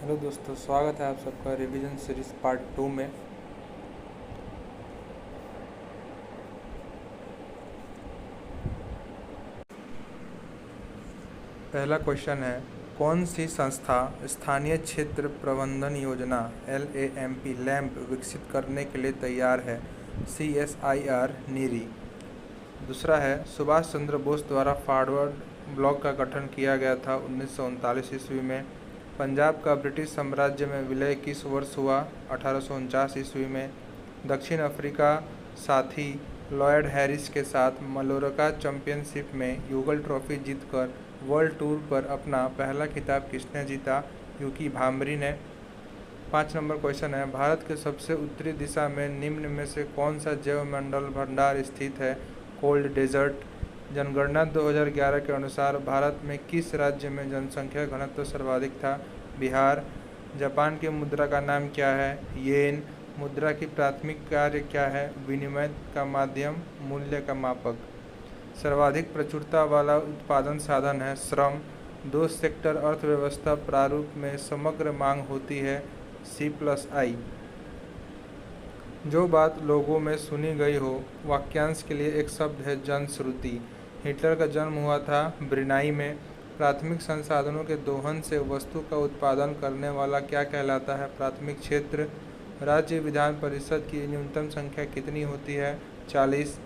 Hello दोस्तों, स्वागत है आप सबका रिवीजन सीरीज पार्ट 2 में। पहला क्वेश्चन है, कौन सी संस्था स्थानीय क्षेत्र प्रबंधन योजना LAMP लैम्प विकसित करने के लिए तैयार है? CSIR नीरी। दूसरा है, सुभाष चंद्र बोस द्वारा फॉरवर्ड ब्लॉक का गठन किया गया था 1939 ईस्वी में। पंजाब का ब्रिटिश साम्राज्य में विलय किस वर्ष हुआ? 1849 ईस्वी में। दक्षिण अफ्रीका साथी लॉयड हैरिस के साथ मलोरका चैंपियनशिप में युगल ट्रॉफी जीतकर वर्ल्ड टूर पर अपना पहला खिताब किसने जीता? यूकी भांबरी ने। 5 नंबर क्वेश्चन है, भारत के सबसे उत्तरी दिशा में निम्न में से कौन सा जैव मंडल भंडार स्थित है? Cold desert. जनगणना 2011 के अनुसार भारत में किस राज्य में जनसंख्या घनत्व सर्वाधिक था? बिहार। जापान की मुद्रा का नाम क्या है? येन। मुद्रा की प्राथमिक कार्य क्या है? विनिमय का माध्यम, मूल्य का मापक। सर्वाधिक प्रचुरता वाला उत्पादन साधन है श्रम। 2 सेक्टर अर्थव्यवस्था प्रारूप में समग्र मांग होती है C+I। जो बात लोगों में सुनी गई हो वाक्यांश के लिए एक शब्द है जनश्रुति। हिटलर का जन्म हुआ था ब्रुनाई में। प्राथमिक संसाधनों के दोहन से वस्तु का उत्पादन करने वाला क्या कहलाता है? प्राथमिक क्षेत्र। राज्य विधान परिषद की न्यूनतम संख्या कितनी होती है? 40।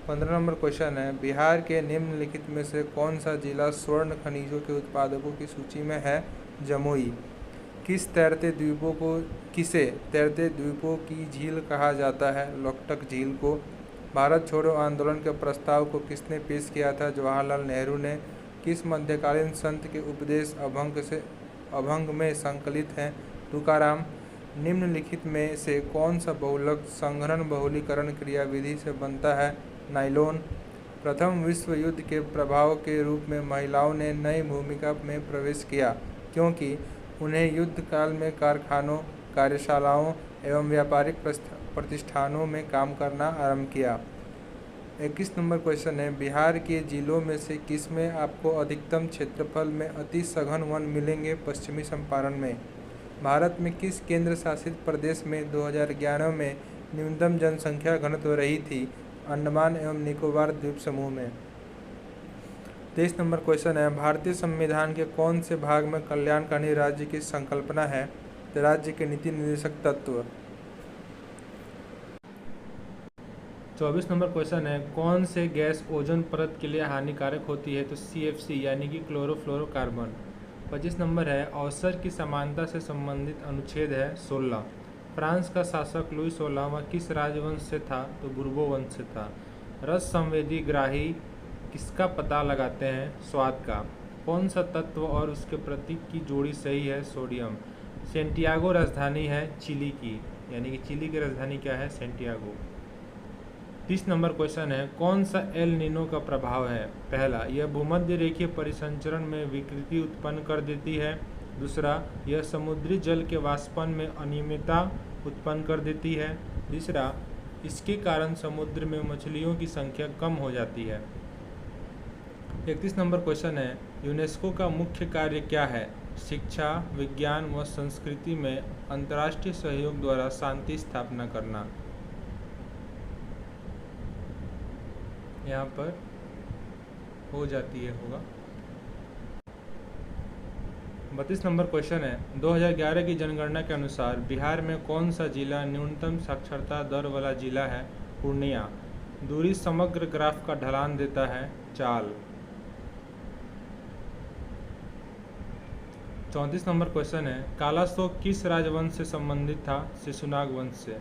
15 नंबर क्वेश्चन है, बिहार के निम्नलिखित में से कौन सा जिला स्वर्ण खनिजों के उत्पादकों की सूची में है? जमुई। किसे तैरते द्वीपों की झील कहा जाता है? लोकटक झील को। भारत छोड़ो आंदोलन के प्रस्ताव को किसने पेश किया था? जवाहरलाल नेहरू ने। किस मध्यकालीन संत के उपदेश अभंग में संकलित हैं? तुकाराम। निम्नलिखित में से कौन सा बहुलक संघनन बहुलीकरण क्रियाविधि से बनता है? नायलॉन। प्रथम विश्व युद्ध के प्रभाव के रूप में महिलाओं ने नई भूमिका में प्रवेश किया क्योंकि उन्हें युद्ध काल में कारखानों, कार्यशालाओं एवं व्यापारिक प्रतिष्ठानों में काम करना आरंभ किया। 21 नंबर क्वेश्चन है, बिहार के जिलों में से किसमें आपको अधिकतम क्षेत्रफल में अति सघन वन मिलेंगे? पश्चिमी चंपारण में। भारत में किस केंद्र शासित प्रदेश में 2011 में न्यूनतम जनसंख्या घनत्व रही थी? अंडमान एवं निकोबार द्वीप समूह में। 23 नंबर क्वेश्चन है, भारतीय संविधान के कौन से भाग में कल्याणकारी राज्य की संकल्पना है? राज्य के नीति निर्देशक तत्व। 24 नंबर क्वेश्चन है, कौन से गैस ओजोन परत के लिए हानिकारक होती है? तो CFC यानी कि क्लोरोफ्लोरोकार्बन। 25 नंबर है, अवसर की समानता से संबंधित अनुच्छेद है 16। फ्रांस का शासक लुई 16वां किस राजवंश से था? तो बुर्बो वंश से था। रस संवेदी ग्राही किसका पता लगाते हैं? स्वाद का। कौन सा तत्व और उसके प्रतीक की जोड़ी सही है? सोडियम। सेंटियागो राजधानी है चिली की, यानी कि चिली की राजधानी क्या है? सेंटियागो। 30 नंबर क्वेश्चन है, कौन सा एल नीनो का प्रभाव है? पहला, यह भूमध्य रेखीय परिसंचरण में विकृति उत्पन्न कर देती है। दूसरा, यह समुद्री जल के वाष्पन में अनियमितता उत्पन्न कर देती है। तीसरा, इसके कारण समुद्र में मछलियों की संख्या कम हो जाती है। 31 नंबर क्वेश्चन है, यूनेस्को का मुख्य कार्य क्या है? शिक्षा, विज्ञान व संस्कृति में अंतर्राष्ट्रीय सहयोग द्वारा शांति स्थापना करना। यहाँ पर हो जाती है होगा। 32 नंबर क्वेश्चन है, 2011 की जनगणना के अनुसार बिहार में कौन सा जिला न्यूनतम साक्षरता दर वाला जिला है? पूर्णिया। दूरी समग्र ग्राफ का ढलान देता है? चाल। 34 नंबर क्वेश्चन है, काला शोक किस राजवंश से संबंधित था? शिशुनाग वंश से।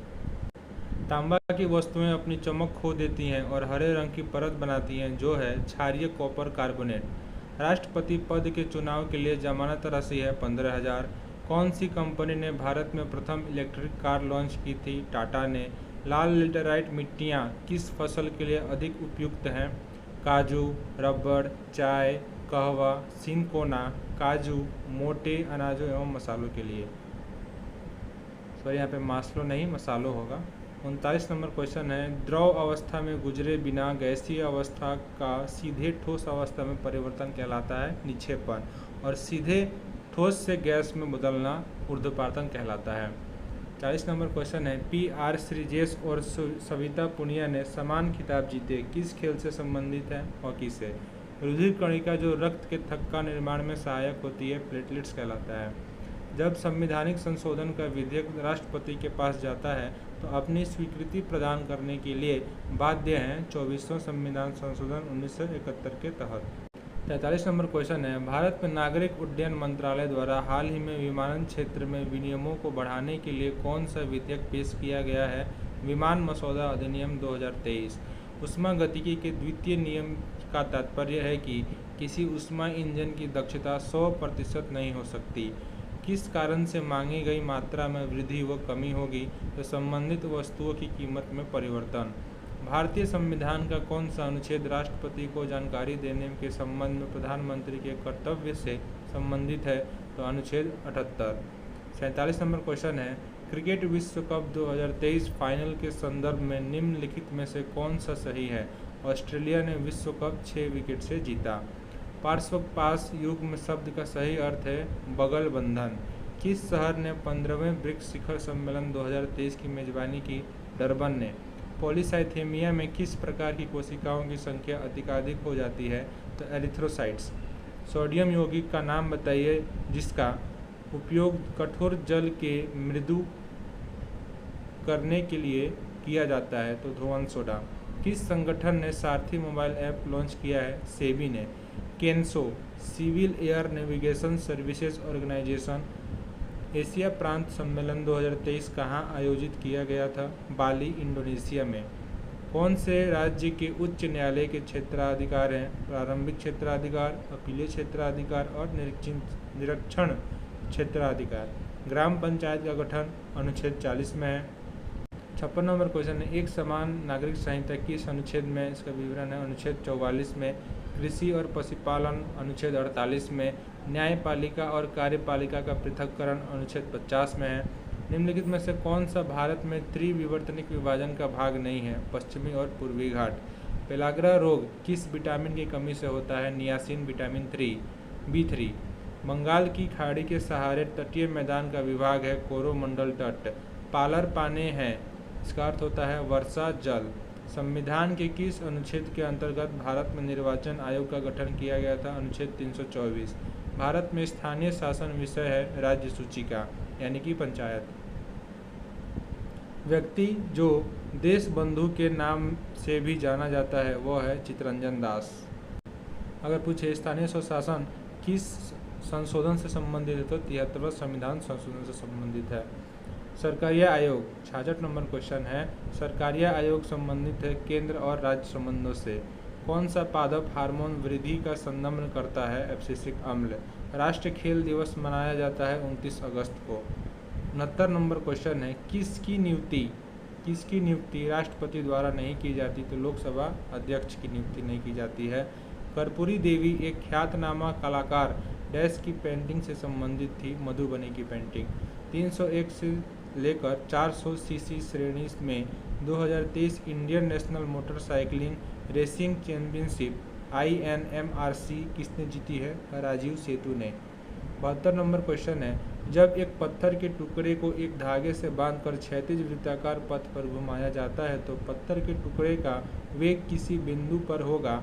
तांबा की वस्तुएं अपनी चमक खो देती हैं और हरे रंग की परत बनाती हैं जो है क्षारीय कॉपर कार्बोनेट। राष्ट्रपति पद के चुनाव के लिए जमानत राशि है 15,000। कौन सी कंपनी ने भारत में प्रथम इलेक्ट्रिक कार लॉन्च की थी? टाटा ने। लाल लेटेराइट मिट्टियाँ किस फसल के लिए अधिक उपयुक्त हैं? काजू, रबड़, चाय, कहवा, सिनकोना, काजू, मोटे अनाजों एवं मसालों के लिए। सॉरी, यहाँ पे मास्लो नहीं मसालों होगा। 39 नंबर क्वेश्चन है, द्रव अवस्था में गुजरे बिना गैसीय अवस्था का सीधे ठोस अवस्था में परिवर्तन कहलाता है? निक्षेपण। और सीधे ठोस से गैस में बदलना ऊर्ध्वपातन कहलाता है। 40 नंबर क्वेश्चन है, PR श्रीजेश और सविता पुनिया ने समान खिताब जीते, किस खेल से संबंधित है? हॉकी से। रुधिर कणिका जो रक्त के थक्का निर्माण में सहायक होती है, प्लेटलेट्स कहलाता है। जब संवैधानिक संशोधन का विधेयक राष्ट्रपति के पास जाता है तो अपनी स्वीकृति प्रदान करने के लिए बाध्य हैं 24वां संविधान संशोधन 1971 के तहत। 43 नंबर क्वेश्चन है, भारत में नागरिक उड्डयन मंत्रालय द्वारा हाल ही में विमानन क्षेत्र में विनियमों को बढ़ाने के लिए कौन सा विधेयक पेश किया गया है? विमान मसौदा अधिनियम 2023। ऊष्मागतिकी के द्वितीय नियम का तात्पर्य है कि किसी ऊष्मा इंजन की दक्षता 100% नहीं हो सकती। किस कारण से मांगी गई मात्रा में वृद्धि व कमी होगी तो संबंधित वस्तुओं की कीमत में परिवर्तन। भारतीय संविधान का कौन सा अनुच्छेद राष्ट्रपति को जानकारी देने के संबंध में प्रधानमंत्री के कर्तव्य से संबंधित है? तो अनुच्छेद 78। 47 नंबर क्वेश्चन है, क्रिकेट विश्व कप 2023 फाइनल के संदर्भ में निम्नलिखित में से कौन सा सही है? ऑस्ट्रेलिया ने विश्व कप 6 विकेट से जीता। पार्श्वपास युग्म शब्द का सही अर्थ है बगल बंधन। किस शहर ने 15वें ब्रिक्स शिखर सम्मेलन 2023 की मेजबानी की? डरबन ने। पॉलीसाइथेमिया में किस प्रकार की कोशिकाओं की संख्या अधिकाधिक हो जाती है? तो एरिथ्रोसाइट्स। सोडियम यौगिक का नाम बताइए जिसका उपयोग कठोर जल के मृदु करने के लिए किया जाता है? तो धोवन सोडा। किस संगठन ने सारथी मोबाइल ऐप लॉन्च किया है? सेबी ने। CANSO civil air navigation services organisation Asia प्रांत सम्मेलन 2023 कहाँ आयोजित किया गया था? बाली, इंडोनेशिया में। कौन से राज्य के उच्च न्यायालय के क्षेत्राधिकार हैं? प्रारंभिक क्षेत्राधिकार, अपीलीय क्षेत्राधिकार और निरीक्षण क्षेत्राधिकार। ग्राम पंचायत का गठन अनुच्छेद 40 में है। 56 नंबर क्वेश्चन है, एक समान नागरिक संहिता किस अनुच्छेद में? इसका विवरण है अनुच्छेद 44 में। कृषि और पशुपालन अनुच्छेद 48 में। न्यायपालिका और कार्यपालिका का पृथक्करण अनुच्छेद 50 में है। निम्नलिखित में से कौन सा भारत में त्रिविवर्तनिक विभाजन का भाग नहीं है? पश्चिमी और पूर्वी घाट। पेलाग्रा रोग किस विटामिन की कमी से होता है? Niacin vitamin B3। बंगाल की खाड़ी के सहारे तटीय मैदान का विभाग है कोरोमंडल तट। पालर पाने हैं, इसका अर्थ होता है वर्षा जल। संविधान के किस अनुच्छेद के अंतर्गत भारत में निर्वाचन आयोग का गठन किया गया था? अनुच्छेद 324। भारत में स्थानीय शासन विषय है राज्य सूचिका यानी कि पंचायत। व्यक्ति जो देश बंधु के नाम से भी जाना जाता है वो है चित्तरंजन दास। अगर पूछे स्थानीय स्वशासन किस संशोधन से संबंधित है? तो 73वां संविधान संशोधन से संबंधित है। सरकारिया आयोग 66 नंबर क्वेश्चन है, सरकारिया आयोग संबंधित है केंद्र और राज्य संबंधों से। कौन सा पादप हार्मोन वृद्धि का संदमन करता है? एब्सिसिक अम्ल। राष्ट्रीय खेल दिवस मनाया जाता है 29 अगस्त को। 69 नंबर क्वेश्चन है, किसकी नियुक्ति राष्ट्रपति द्वारा नहीं की जाती? तो लोकसभा अध्यक्ष की नियुक्ति नहीं की जाती है। कर्पूरी देवी एक ख्यातनामा कलाकार डैश की पेंटिंग से संबंधित थी? मधुबनी की पेंटिंग। 301 से लेकर 400 सीसी श्रेणी में 2023 Indian national motorcycling racing championship INMRC किसने जीती है? राजीव सेतु ने। 72 नंबर क्वेश्चन है, जब एक पत्थर के टुकड़े को एक धागे से बांधकर क्षैतिज वृत्ताकार पथ पर घुमाया जाता है तो पत्थर के टुकड़े का वेग किसी बिंदु पर होगा,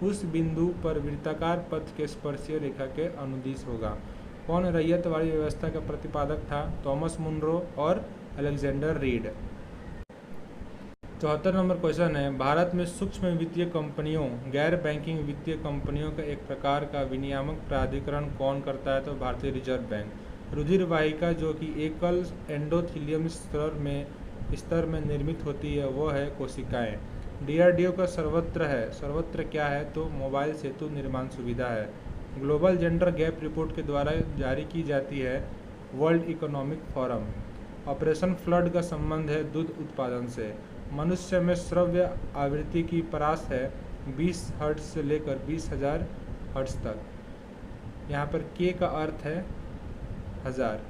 उस बिंदु पर वृत्ताकार पथ के स्पर्शीय रेखा के अनुदिश होगा। कौन रैयतवाड़ी व्यवस्था का प्रतिपादक था? थॉमस मुनरो और अलेक्जेंडर रीड। 74 नंबर क्वेश्चन है, भारत में सूक्ष्म वित्तीय कंपनियों गैर बैंकिंग वित्तीय कंपनियों का एक प्रकार का विनियामक प्राधिकरण कौन करता है? तो भारतीय रिजर्व बैंक। रुधिर वाहिका जो कि एकल एंडोथेलियम स्तर में निर्मित होती है वो है कोशिकाएं। DRDO का सर्वत्र क्या है? तो मोबाइल सेतु निर्माण सुविधा है। ग्लोबल जेंडर गैप रिपोर्ट के द्वारा जारी की जाती है world economic forum. Operation flood का संबंध है दूध उत्पादन से। मनुष्य में श्रव्य आवृत्ति की परास है 20 हर्ट्ज से लेकर 20,000 हर्ट्ज तक। यहाँ पर K का अर्थ है 1000।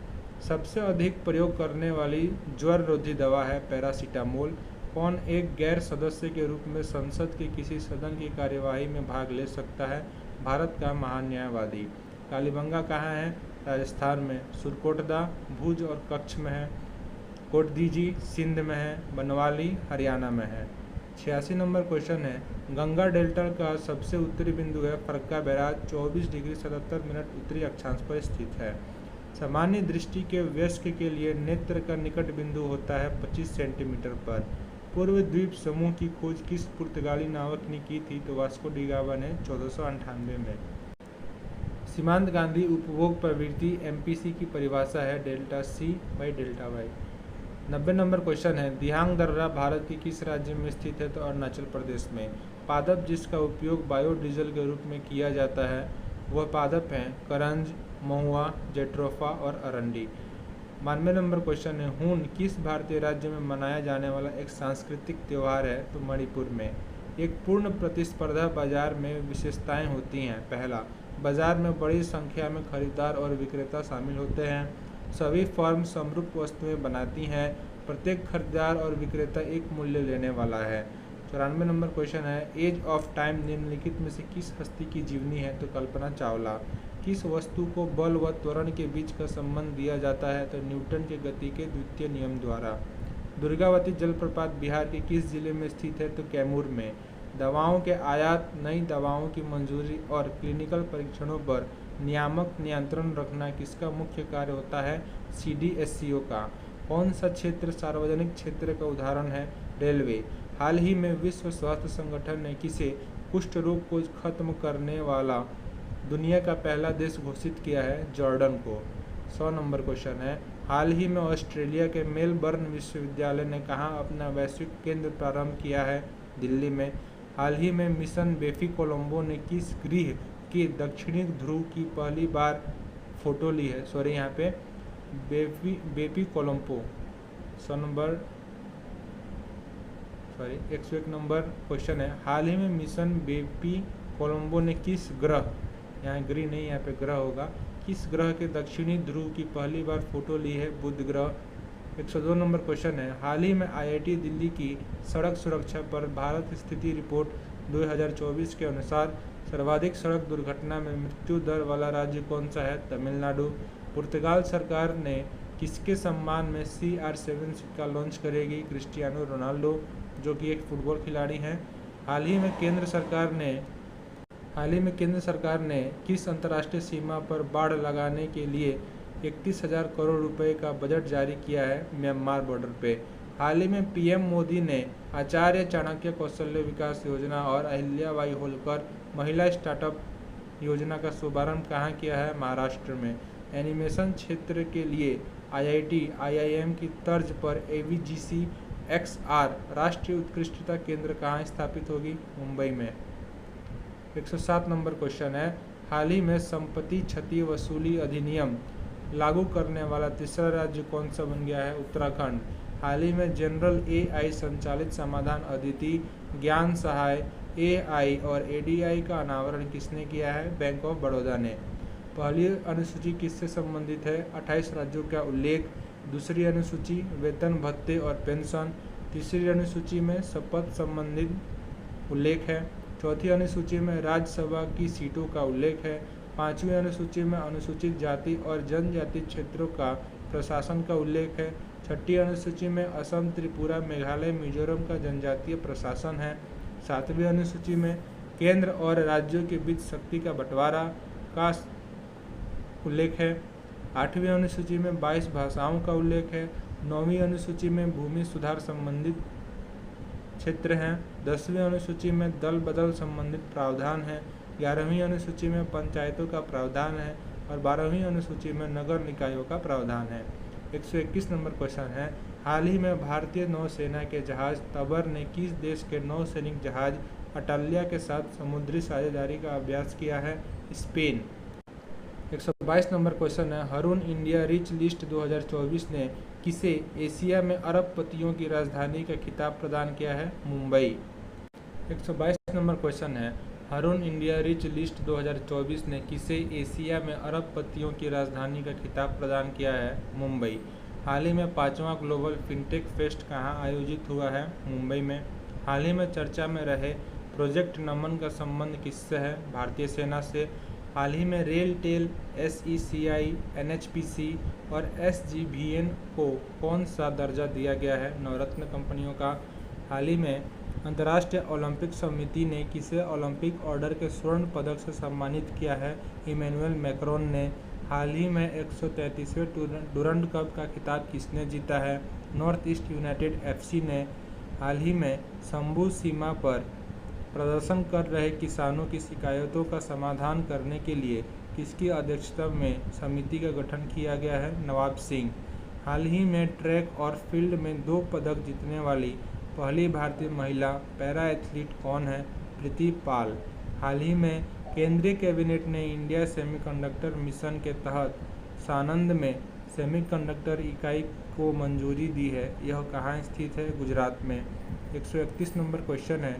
सबसे अधिक प्रयोग करने वाली ज्वर रोधी दवा है पैरासीटामोल। कौन एक गैर सदस्य के रूप में संसद के किसी सदन की कार्यवाही में भाग ले सकता है? भारत का महान्यायवादी। कालीबंगा कहाँ है? राजस्थान में, सुरकोटदा भुज और कच्छ में है, कोटदीजी सिंध में है, बनवाली हरियाणा में है। 86 नंबर क्वेश्चन है, गंगा डेल्टा का सबसे उत्तरी बिंदु है फरक्का बैराज 24 डिग्री 77 मिनट उत्तरी अक्षांश पर स्थित है। सामान्य दृष्टि के वयस्क के लिए नेत्र का निकट बिंदु होता है 25 सेंटीमीटर पर। पूर्व द्वीप समूह की खोज किस पुर्तगाली नाविक ने की थी? तो वास्को डी गामा ने 1498 में। सीमांत गांधी उपभोग प्रवृत्ति एमपीसी की परिभाषा है delta C by delta Y. 90 number question है, दिहांग दर्रा भारत के किस राज्य में स्थित है? तो अरुणाचल प्रदेश में। पादप जिसका उपयोग बायोडीजल के रूप में किया जाता है वह पादप हैं करंज, महुआ, जेट्रोफा और अरंडी। 92 नंबर क्वेश्चन है, हून किस भारतीय राज्य में मनाया जाने वाला एक सांस्कृतिक त्यौहार है? तो मणिपुर में। एक पूर्ण प्रतिस्पर्धा बाजार में विशेषताएं होती हैं। पहला, बाजार में बड़ी संख्या में खरीदार और विक्रेता शामिल होते हैं। सभी फर्म समरूप वस्तुएं बनाती हैं। प्रत्येक खरीदार और विक्रेता एक मूल्य लेने वाला है। 94 नंबर क्वेश्चन है, एज ऑफ टाइम निम्नलिखित में से किस हस्ती की जीवनी है? तो कल्पना चावला। किस वस्तु को बल व त्वरण के बीच का संबंध दिया जाता है? तो न्यूटन के गति के द्वितीय नियम द्वारा। दुर्गावती जलप्रपात बिहार के किस जिले में स्थित है? तो कैमूर में। दवाओं के आयात, नई दवाओं की मंजूरी और क्लिनिकल परीक्षणों पर नियामक नियंत्रण रखना किसका मुख्य कार्य होता है? CDSCO का। कौन सा क्षेत्र सार्वजनिक क्षेत्र का उदाहरण है? रेलवे। हाल ही में विश्व स्वास्थ्य संगठन ने किसे कुष्ठ रोग को खत्म करने वाला दुनिया का पहला देश घोषित किया है? जॉर्डन को। 100 नंबर क्वेश्चन है, हाल ही में ऑस्ट्रेलिया के मेलबर्न विश्वविद्यालय ने कहाँ अपना वैश्विक केंद्र प्रारंभ किया है? दिल्ली में। हाल ही में मिशन बेफी कोलंबो ने किस ग्रह के दक्षिणी ध्रुव की पहली बार फोटो ली है? सॉरी, यहाँ पे बेफी कोलंबो। 101 नंबर क्वेश्चन है, हाल ही में मिशन बेफी कोलंबो ने किस ग्रह, यहाँ ग्रह नहीं यहाँ पे ग्रह होगा, किस ग्रह के दक्षिणी ध्रुव की पहली बार फोटो ली है? बुध ग्रह। 102 नंबर क्वेश्चन है, हाल ही में IIT दिल्ली की सड़क सुरक्षा पर भारत स्थिति रिपोर्ट 2024 के अनुसार सर्वाधिक सड़क दुर्घटना में मृत्यु दर वाला राज्य कौन सा है? तमिलनाडु। पुर्तगाल सरकार ने किसके सम्मान में CR7 सिक्का लॉन्च करेगी? क्रिस्टियानो रोनाल्डो, जो कि एक फुटबॉल खिलाड़ी हैं। हाल ही में केंद्र सरकार ने किस अंतर्राष्ट्रीय सीमा पर बाड़ लगाने के लिए 31,000 करोड़ रुपए का बजट जारी किया है? म्यांमार बॉर्डर पे। हाल ही में PM मोदी ने आचार्य चाणक्य कौशल्य विकास योजना और अहिल्याबाई होलकर महिला स्टार्टअप योजना का शुभारंभ कहाँ किया है? महाराष्ट्र में। एनिमेशन क्षेत्र के लिए IIT, IIM की तर्ज पर AVGC XR राष्ट्रीय उत्कृष्टता केंद्र कहाँ स्थापित होगी? मुंबई में। 107 नंबर क्वेश्चन है, हाल ही में संपत्ति क्षति वसूली अधिनियम लागू करने वाला तीसरा राज्य कौन सा बन गया है? उत्तराखंड। हाल ही में जनरल AI संचालित समाधान अदिति, ज्ञान सहाय, AI और ADI का अनावरण किसने किया है? बैंक ऑफ बड़ौदा ने। पहली अनुसूची किससे संबंधित है? 28 राज्यों का उल्लेख। दूसरी अनुसूची वेतन भत्ते और पेंशन। तीसरी अनुसूची में शपथ संबंधित उल्लेख है। चौथी अनुसूची में राज्यसभा की सीटों का उल्लेख है। पांचवी अनुसूची में अनुसूचित जाति और जनजाति क्षेत्रों का प्रशासन का उल्लेख है। छठी अनुसूची में असम, त्रिपुरा, मेघालय, मिजोरम का जनजातीय प्रशासन है। सातवीं अनुसूची में केंद्र और राज्यों के बीच शक्ति का बंटवारा का उल्लेख है। आठवीं अनुसूची में 22 भाषाओं का उल्लेख है। नौवीं अनुसूची में भूमि सुधार संबंधित क्षेत्र हैं। 10वीं अनुसूची में दल बदल संबंधित प्रावधान है। 11वीं अनुसूची में पंचायतों का प्रावधान है और 12वीं अनुसूची में नगर निकायों का प्रावधान है। 121 नंबर क्वेश्चन है, हाल ही में भारतीय नौसेना के जहाज तबर ने किस देश के नौसैनिक जहाज अटालिया के साथ समुद्री साझेदारी का अभ्यास किया है? स्पेन। 122 नंबर क्वेश्चन है, हरून इंडिया रिच लिस्ट 2024 ने किसे एशिया में अरबपतियों की राजधानी का खिताब प्रदान किया है? मुंबई। 122 नंबर क्वेश्चन है, हरून इंडिया रिच लिस्ट 2024 ने किसे एशिया में अरबपतियों की राजधानी का खिताब प्रदान किया है? मुंबई। हाल ही में 5वां ग्लोबल फिनटेक फेस्ट कहाँ आयोजित हुआ है? मुंबई में। हाल ही में चर्चा में रहे प्रोजेक्ट नमन का संबंध किससे है? भारतीय सेना से। हाल ही में रेल टेल, SECI, NHPC और SGVN को कौन सा दर्जा दिया गया है? नवरत्न कंपनियों का। हाल ही में अंतर्राष्ट्रीय ओलंपिक समिति ने किसे ओलंपिक ऑर्डर के स्वर्ण पदक से सम्मानित किया है? इमैनुअल मैक्रोन ने। हाल ही में 133वें डुरंड कप का खिताब किसने जीता है? नॉर्थ ईस्ट यूनाइटेड FC ने। हाल ही में शंभू सीमा पर प्रदर्शन कर रहे किसानों की शिकायतों का समाधान करने के लिए किसकी अध्यक्षता में समिति का गठन किया गया है? नवाब सिंह। हाल ही में ट्रैक और फील्ड में 2 पदक जीतने वाली पहली भारतीय महिला पैरा एथलीट कौन है? प्रीति पाल। हाल ही में केंद्रीय कैबिनेट ने इंडिया सेमीकंडक्टर मिशन के तहत सानंद में सेमीकंडक्टर इकाई को मंजूरी दी है। यह कहाँ स्थित है? गुजरात में। 131 नंबर क्वेश्चन है,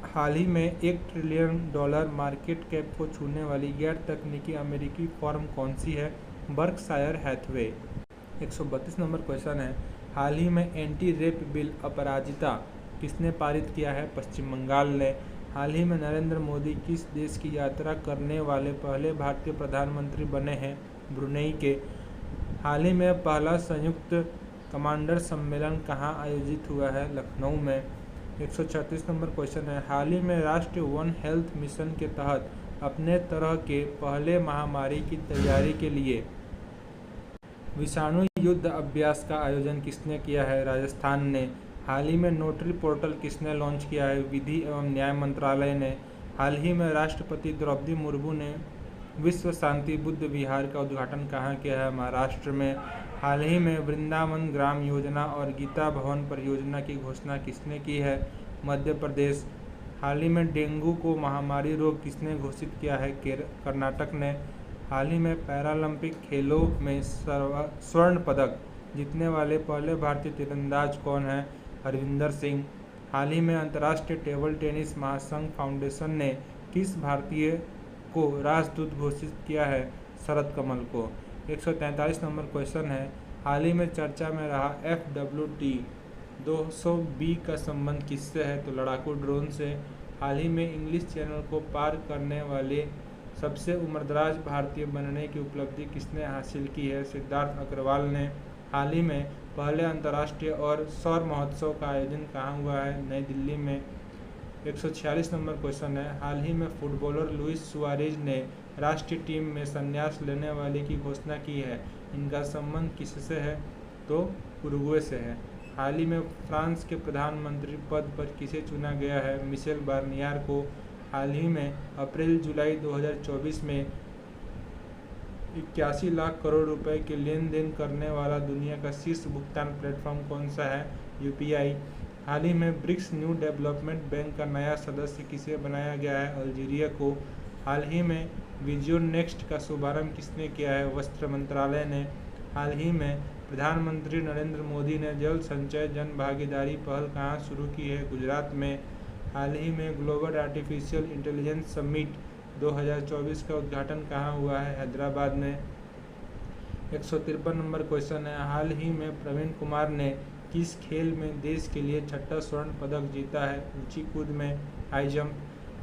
हाल ही में $1 ट्रिलियन मार्केट कैप को छूने वाली गैर तकनीकी अमेरिकी फर्म कौन सी है? Berkshire Hathaway. 132 नंबर क्वेश्चन है, हाल ही में एंटी रेप बिल अपराजिता किसने पारित किया है? पश्चिम बंगाल ने। हाल ही में नरेंद्र मोदी किस देश की यात्रा करने वाले पहले भारतीय प्रधानमंत्री बने हैं? ब्रुनेई के। हाल ही में पहला संयुक्त कमांडर सम्मेलन कहाँ आयोजित हुआ है? लखनऊ में। 136 नंबर क्वेश्चन है, हाल ही में राष्ट्रीय वन हेल्थ मिशन के तहत अपने तरह के पहले महामारी की तैयारी के लिए विषाणु युद्ध अभ्यास का आयोजन किसने किया है? राजस्थान ने। हाल ही में नोटरी पोर्टल किसने लॉन्च किया है? विधि एवं न्याय मंत्रालय ने। हाल ही में राष्ट्रपति द्रौपदी मुर्मू ने विश्व शांति बुद्ध विहार का उद्घाटन कहाँ किया है? महाराष्ट्र में। हाल ही में वृंदावन ग्राम योजना और गीता भवन परियोजना की घोषणा किसने की है? मध्य प्रदेश। हाल ही में डेंगू को महामारी रोग किसने घोषित किया है? कर्नाटक ने। हाल ही में पैरालंपिक खेलों में स्वर्ण पदक जीतने वाले पहले भारतीय तीरंदाज कौन है? हरविंदर सिंह। हाल ही में अंतर्राष्ट्रीय टेबल टेनिस महासंघ फाउंडेशन ने किस भारतीय को राजदूत घोषित किया है? शरद कमल को। 143 नंबर क्वेश्चन है, हाल ही में चर्चा में रहा FWD 200B का संबंध किससे है? तो लड़ाकू ड्रोन से। हाल ही में इंग्लिश चैनल को पार करने वाले सबसे उम्रदराज भारतीय बनने की उपलब्धि किसने हासिल की है? सिद्धार्थ अग्रवाल ने। हाल ही में पहले अंतर्राष्ट्रीय और सौर महोत्सव का आयोजन कहाँ हुआ है? नई दिल्ली में। 146 नंबर क्वेश्चन है, हाल ही में फुटबॉलर लुइस सुआरेज ने राष्ट्रीय टीम में संन्यास लेने वाले की घोषणा की है। इनका संबंध किससे है? तो उरुग्वे से है। हाल ही में फ्रांस के प्रधानमंत्री पद पर किसे चुना गया है? मिशेल बार्नियर को। हाल ही में अप्रैल-जुलाई 2024 में 81 लाख करोड़ रुपए के लेन देन करने वाला दुनिया का शीर्ष भुगतान प्लेटफॉर्म कौन सा है? UPI। हाल ही में ब्रिक्स न्यू डेवलपमेंट बैंक का नया सदस्य किसे बनाया गया है? अल्जीरिया को। हाल ही में विजियो नेक्स्ट का शुभारंभ किसने किया है? वस्त्र मंत्रालय ने। हाल ही में प्रधानमंत्री नरेंद्र मोदी ने जल संचय जन भागीदारी पहल कहाँ शुरू की है? गुजरात में। हाल ही में ग्लोबल आर्टिफिशियल इंटेलिजेंस समिट 2024 का उद्घाटन कहाँ हुआ है? हैदराबाद में। 153 नंबर क्वेश्चन है, हाल ही में प्रवीण कुमार ने किस खेल में देश के लिए 6ठा स्वर्ण पदक जीता है? ऊंची कूद में, हाई जंप।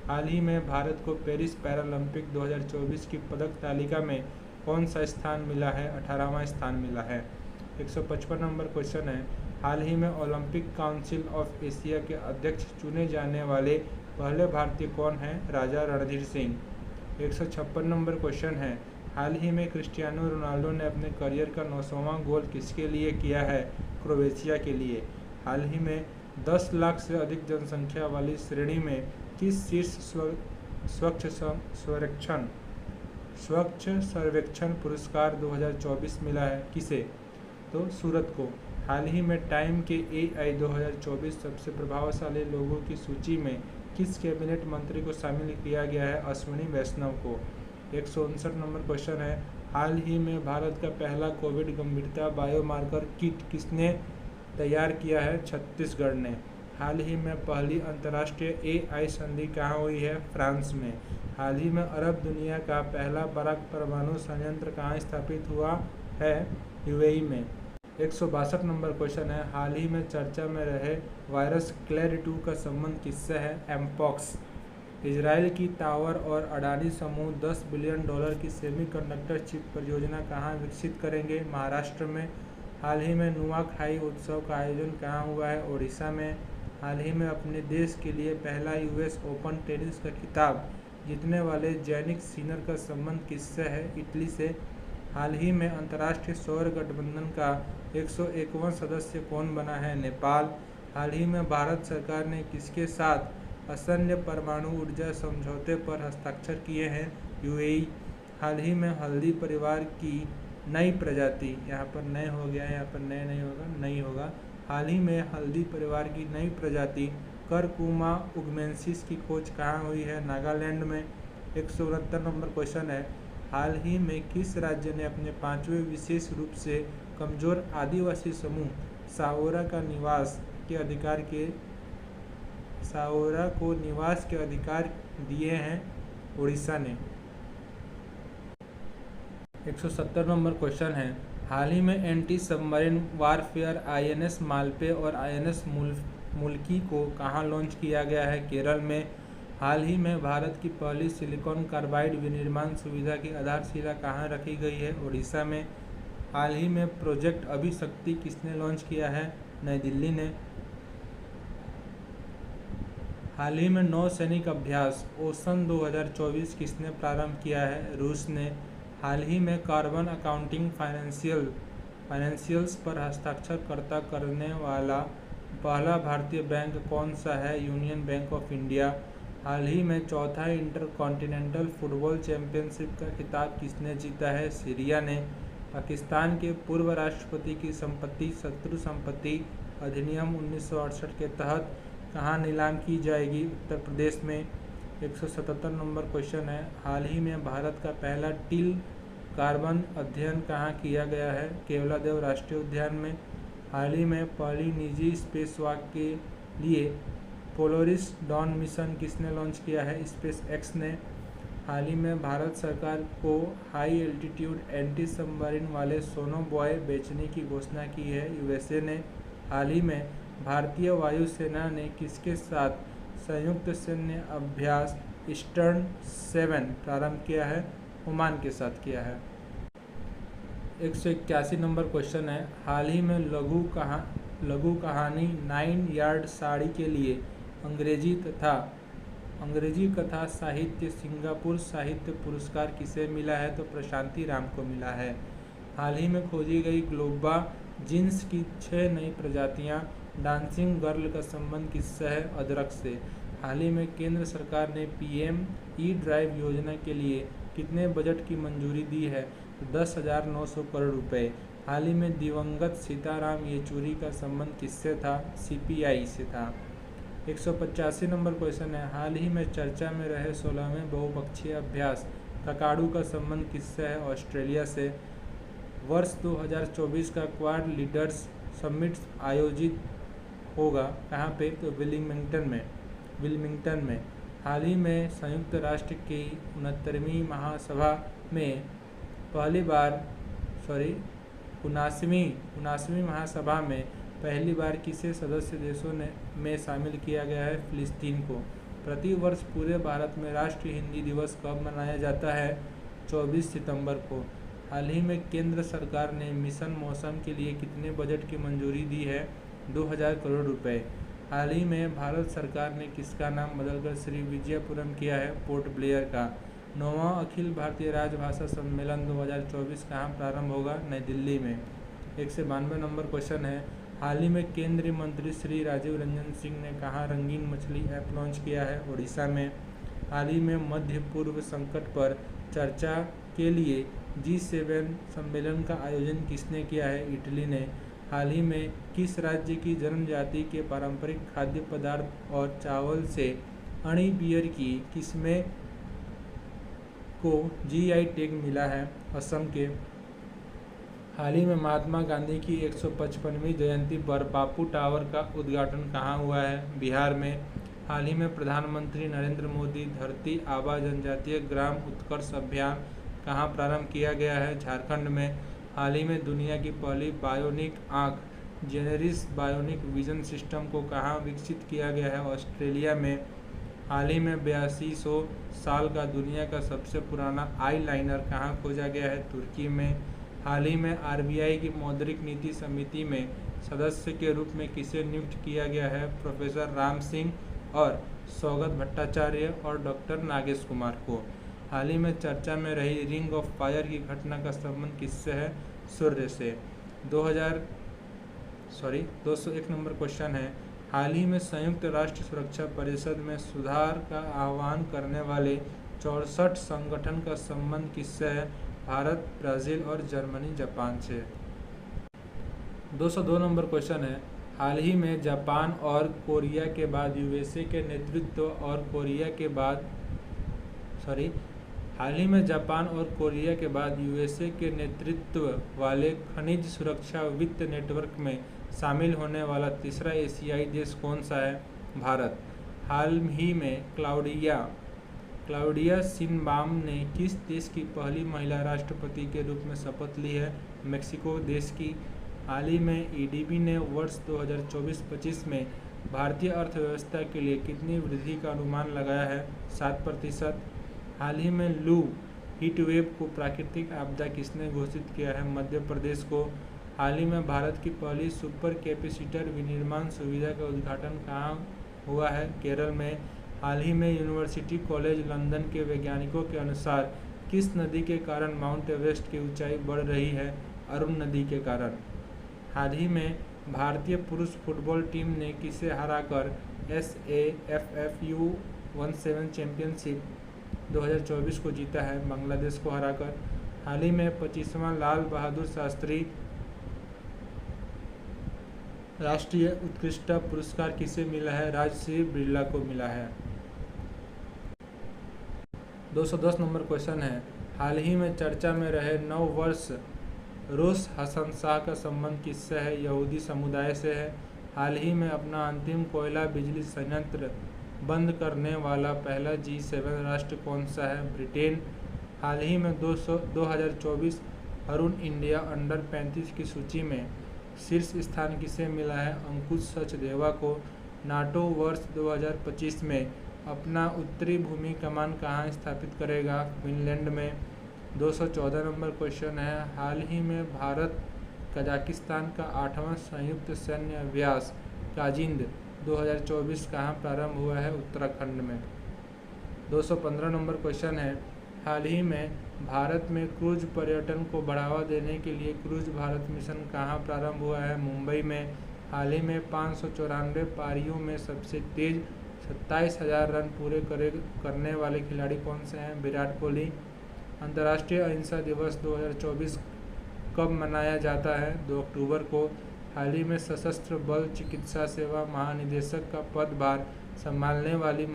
हाल ही में भारत को पेरिस पैरालंपिक 2024 की पदक तालिका में कौन सा स्थान मिला है? 18वां स्थान मिला है। 155 नंबर क्वेश्चन है, हाल ही में ओलंपिक काउंसिल ऑफ एशिया के अध्यक्ष चुने जाने वाले पहले भारतीय कौन हैं? राजा रणधीर सिंह। 156 नंबर क्वेश्चन है, हाल ही में क्रिस्टियानो रोनाल्डो ने अपने करियर का 900वां गोल किसके लिए किया है? क्रोएशिया के लिए। हाल ही में 10 लाख से अधिक जनसंख्या वाली श्रेणी में किस शीर्ष स्वच्छ सर्वेक्षण पुरस्कार 2024 मिला है? किसे? तो सूरत को। हाल ही में टाइम के AI 2024 सबसे प्रभावशाली लोगों की सूची में किस कैबिनेट मंत्री को शामिल किया गया है? अश्विनी वैष्णव को। 159 नंबर क्वेश्चन है, हाल ही में भारत का पहला कोविड गंभीरता बायोमार्कर किट किसने तैयार किया है? छत्तीसगढ़ ने। हाल ही में पहली अंतर्राष्ट्रीय AI संधि कहाँ हुई है? फ्रांस में। हाल ही में अरब दुनिया का पहला बड़ा परमाणु संयंत्र कहाँ स्थापित हुआ है? UAE में। 162 नंबर क्वेश्चन है, हाल ही में चर्चा में रहे वायरस क्लैड 2 का संबंध किससे है? एमपॉक्स। इजराइल की टावर और अडानी समूह $10 बिलियन की सेमीकंडक्टर चिप परियोजना कहाँ विकसित करेंगे? महाराष्ट्र में। हाल ही में नुआखाई उत्सव का आयोजन कहाँ हुआ है? ओडिशा में। हाल ही में अपने देश के लिए पहला यूएस ओपन टेनिस का खिताब जीतने वाले जैनिक सिनर का संबंध किससे है? इटली से। हाल ही में अंतर्राष्ट्रीय सौर गठबंधन का 101वां सदस्य कौन बना है? नेपाल। हाल ही में भारत सरकार ने किसके साथ असन्य परमाणु ऊर्जा समझौते पर हस्ताक्षर किए हैं? यूएई। हाल ही में हल्दी परिवार की नई प्रजाति, यहाँ पर नए हो गया है, यहाँ पर नए नहीं होगा, नहीं होगा। हाल ही में हल्दी परिवार की नई प्रजाति करकुमा उगमेंसिस की खोज कहाँ हुई है? नागालैंड में। 169 नंबर क्वेश्चन है, हाल ही में किस राज्य ने अपने 5वें विशेष रूप से कमजोर आदिवासी समूह साओरा को निवास के अधिकार दिए हैं? उड़ीसा ने। 170 नंबर क्वेश्चन है, हाल ही में anti submarine warfare INS Malpe और आईएनएस मुल्की को कहाँ लॉन्च किया गया है? केरल में। हाल ही में भारत की पहली सिलिकॉन कार्बाइड विनिर्माण सुविधा की आधारशिला कहाँ रखी गई है? ओडिशा में। हाल ही में प्रोजेक्ट अभिशक्ति किसने लॉन्च किया है? नई दिल्ली ने। हाल ही में नौसैनिक अभ्यास ओसन 2024 किसने प्रारंभ किया है? रूस ने। हाल ही में कार्बन अकाउंटिंग फाइनेंशियल्स पर हस्ताक्षर करने वाला पहला भारतीय बैंक कौन सा है? Union bank of India. हाल ही में चौथा इंटरकॉन्टिनेंटल फुटबॉल चैंपियनशिप का खिताब किसने जीता है? सीरिया ने। पाकिस्तान के पूर्व राष्ट्रपति की संपत्ति शत्रु संपत्ति अधिनियम 1968 के तहत कहाँ नीलाम की जाएगी? उत्तर प्रदेश में। 177 नंबर क्वेश्चन है, हाल ही में भारत का पहला टील कार्बन अध्ययन कहाँ किया गया है? केवलादेव राष्ट्रीय उद्यान में। हाल ही में पहली निजी स्पेसवॉक के लिए पोलरिस डॉन मिशन किसने लॉन्च किया है? स्पेस एक्स ने। हाल ही में भारत सरकार को हाई एल्टीट्यूड एंटी सबमरीन वाले सोनोबॉय बेचने की घोषणा की है? यूएसए ने। हाल ही में भारतीय वायुसेना ने किसके साथ संयुक्त सैन्य अभ्यास ईस्टर्न 7 प्रारंभ किया है? ओमान के साथ किया है। 181 नंबर क्वेश्चन है, हाल ही में लघु कहानी 9 यार्ड साड़ी के लिए अंग्रेजी कथा साहित्य सिंगापुर साहित्य पुरस्कार किसे मिला है? तो प्रशांति राम को मिला है। हाल ही में खोजी गई ग्लोबा जींस की 6 नई प्रजातियां डांसिंग गर्ल का संबंध किससे है? अदरक से। हाल ही में केंद्र सरकार ने पीएम ई ड्राइव योजना के लिए कितने बजट की मंजूरी दी है? 10,900 करोड़ रुपए। हाल ही में दिवंगत सीताराम येचुरी का संबंध किससे था? सीपीआई से था। 185 नंबर क्वेश्चन है, हाल ही में चर्चा में रहे 16वें बहुपक्षीय अभ्यास ककाडू का संबंध किससे है? ऑस्ट्रेलिया से। वर्ष 2024 का क्वाड लीडर्स समिट आयोजित होगा कहाँ पे? तो विलिंगटन में। हाल ही में संयुक्त राष्ट्र की 69वीं महासभा में 79वीं महासभा में पहली बार किसे सदस्य देशों में शामिल किया गया है? फिलिस्तीन को। प्रति वर्ष पूरे भारत में राष्ट्रीय हिंदी दिवस कब मनाया जाता है? 24 सितंबर को। हाल ही में केंद्र सरकार ने मिशन मौसम के लिए कितने बजट की मंजूरी दी है? 2000 करोड़ रुपए। हाल ही में भारत सरकार ने किसका नाम बदलकर श्री विजयपुरम किया है? पोर्ट ब्लेयर का। 9वां अखिल भारतीय राजभाषा सम्मेलन 2024 कहाँ प्रारंभ होगा? नई दिल्ली में। 192 नंबर क्वेश्चन है, हाल ही में केंद्रीय मंत्री श्री राजीव रंजन सिंह ने कहाँ रंगीन मछली ऐप लॉन्च किया है? ओडिशा में। हाल ही में मध्य पूर्व संकट पर चर्चा के लिए G7 सम्मेलन का आयोजन किसने किया है? इटली ने। हाल ही में किस राज्य की जनजाति के पारंपरिक खाद्य पदार्थ और चावल से अणी बियर की किस्में को GI टैग मिला है? असम के। हाल ही में महात्मा गांधी की 155वीं जयंती पर बापू टावर का उद्घाटन कहाँ हुआ है? बिहार में। हाल ही में प्रधानमंत्री नरेंद्र मोदी धरती आबा जनजातीय ग्राम उत्कर्ष अभियान कहाँ प्रारंभ किया गया है? झारखंड में। हाल ही में दुनिया की पहली बायोनिक आँख जेनेरिस बायोनिक विजन सिस्टम को कहाँ विकसित किया गया है? ऑस्ट्रेलिया में। हाल ही में 8200 साल का दुनिया का सबसे पुराना आई लाइनर कहाँ खोजा गया है? तुर्की में। हाल ही में आरबीआई की मौद्रिक नीति समिति में सदस्य के रूप में किसे नियुक्त किया गया है? प्रोफेसर राम सिंह और सौगत भट्टाचार्य और डॉक्टर नागेश कुमार को। हाल ही में चर्चा में रही रिंग ऑफ फायर की घटना का संबंध किससे है? सूर्य से। 201 नंबर क्वेश्चन है, हाल ही में संयुक्त राष्ट्र सुरक्षा परिषद में सुधार का आह्वान करने वाले 64 संगठन का संबंध किससे है? भारत, ब्राज़ील और जर्मनी, जापान से। 202 नंबर क्वेश्चन है, हाल ही में जापान और कोरिया के बाद यूएसए के नेतृत्व और कोरिया के बाद हाल ही में जापान और कोरिया के बाद यूएसए के नेतृत्व वाले खनिज सुरक्षा वित्त नेटवर्क में शामिल होने वाला तीसरा एशियाई देश कौन सा है? भारत। हाल ही में क्लाउडिया शिनबाम ने किस देश की पहली महिला राष्ट्रपति के रूप में शपथ ली है? मेक्सिको देश की। हाल ही में ईडीबी ने वर्ष 2024-25 में भारतीय अर्थव्यवस्था के लिए कितनी वृद्धि का अनुमान लगाया है? 7%। हाल ही में लू हीट वेव को प्राकृतिक आपदा किसने घोषित किया है? मध्य प्रदेश को। हाल ही में भारत की पहली सुपर कैपेसिटर विनिर्माण सुविधा का उद्घाटन कहाँ हुआ है? केरल में। हाल ही में यूनिवर्सिटी कॉलेज लंदन के वैज्ञानिकों के अनुसार किस नदी के कारण माउंट एवरेस्ट की ऊंचाई बढ़ रही है? अरुण नदी के कारण। हाल ही में भारतीय पुरुष फुटबॉल टीम ने किसे हराकर SAFF U17 चैंपियनशिप 2024 को जीता है? बांग्लादेश को हराकर। हाल ही में 25वां लाल बहादुर शास्त्री राष्ट्रीय उत्कृष्टता पुरस्कार किसे मिला है? राजश्री बिरला को मिला है। 210 नंबर क्वेश्चन है, हाल ही में चर्चा में रहे 9 वर्ष रोश हसन शाह का संबंध किससे है? यहूदी समुदाय से है। हाल ही में अपना अंतिम कोयला बिजली संयंत्र बंद करने वाला पहला G7 राष्ट्र कौन सा है? ब्रिटेन। हाल ही में 2024 अरुण इंडिया अंडर 35 की सूची में शीर्ष स्थान किसे मिला है? अंकुश सचदेवा को। नाटो वर्ष 2025 में अपना उत्तरी भूमि कमान कहाँ स्थापित करेगा? फिनलैंड में। 214 नंबर क्वेश्चन है, हाल ही में भारत कजाकिस्तान का 8वां संयुक्त सैन्य अभ्यास काजिंद 2024 कहाँ प्रारंभ हुआ है? उत्तराखंड में। 215 नंबर क्वेश्चन है, हाल ही में भारत में क्रूज पर्यटन को बढ़ावा देने के लिए क्रूज भारत मिशन कहाँ प्रारंभ हुआ है? मुंबई में। हाल ही में 594 पारियों में सबसे तेज 27,000 रन पूरे करने वाले खिलाड़ी कौन से हैं? विराट कोहली। अंतर्राष्ट्रीय अहिंसा दिवस 2024 कब मनाया जाता है? 2 अक्टूबर को। हाल ही में सशस्त्र बल चिकित्सा सेवा महानिदेशक का पदभार संभालने वाली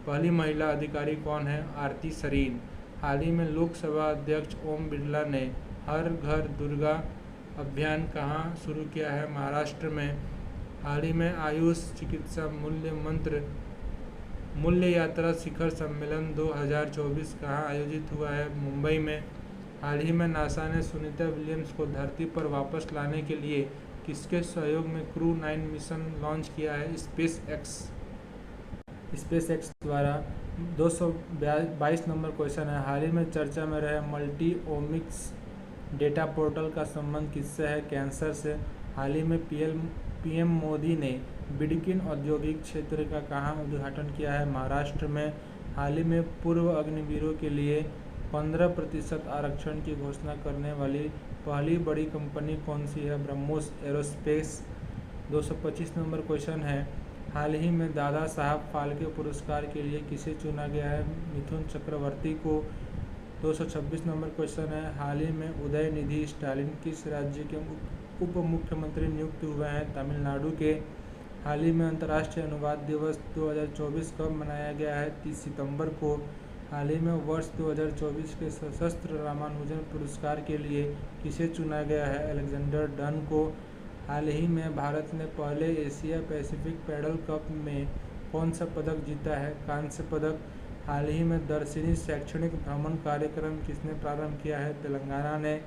पहली महिला अधिकारी कौन है? आरती सरीन। हाल ही में लोकसभा अध्यक्ष ओम बिरला ने हर घर दुर्गा अभियान कहाँ शुरू किया है? महाराष्ट्र में। हाल ही में आयुष चिकित्सा मूल्य यात्रा शिखर सम्मेलन 2024 कहाँ आयोजित हुआ है? मुंबई में। हाल ही में नासा ने सुनीता विलियम्स को धरती पर वापस लाने के लिए किसके सहयोग में क्रू 9 मिशन लॉन्च किया है? स्पेस एक्स द्वारा। 222 नंबर क्वेश्चन है, हाल ही में चर्चा में रहे मल्टी ओमिक्स डेटा पोर्टल का संबंध किससे है? कैंसर से। हाल ही में पीएम मोदी ने बिडकिन औद्योगिक क्षेत्र का कहाँ उद्घाटन किया है? महाराष्ट्र में। हाल ही में पूर्व अग्निवीरों के लिए 15% आरक्षण की घोषणा करने वाली पहली बड़ी कंपनी कौन सी है? ब्रह्मोस एरोस्पेस। 225 नंबर क्वेश्चन है, हाल ही में दादा साहब फाल्के पुरस्कार के लिए किसे चुना गया है? मिथुन चक्रवर्ती को। 226 नंबर क्वेश्चन है, हाल ही में उदयनिधि स्टालिन किस राज्य के उप मुख्यमंत्री नियुक्त हुए हैं? तमिलनाडु के। हाल ही में अंतर्राष्ट्रीय अनुवाद दिवस 2024 कब मनाया गया है? 30 सितंबर को। हाल ही में वर्ष 2024 के सशस्त्र रामानुजन पुरस्कार के लिए किसे चुना गया है? अलेक्जेंडर डन को। हाल ही में भारत ने पहले एशिया पैसिफिक पैडल कप में कौन सा पदक जीता है? कांस्य पदक। हाल ही में दर्शनी शैक्षणिक भ्रमण कार्यक्रम किसने प्रारंभ किया है? तेलंगाना ने।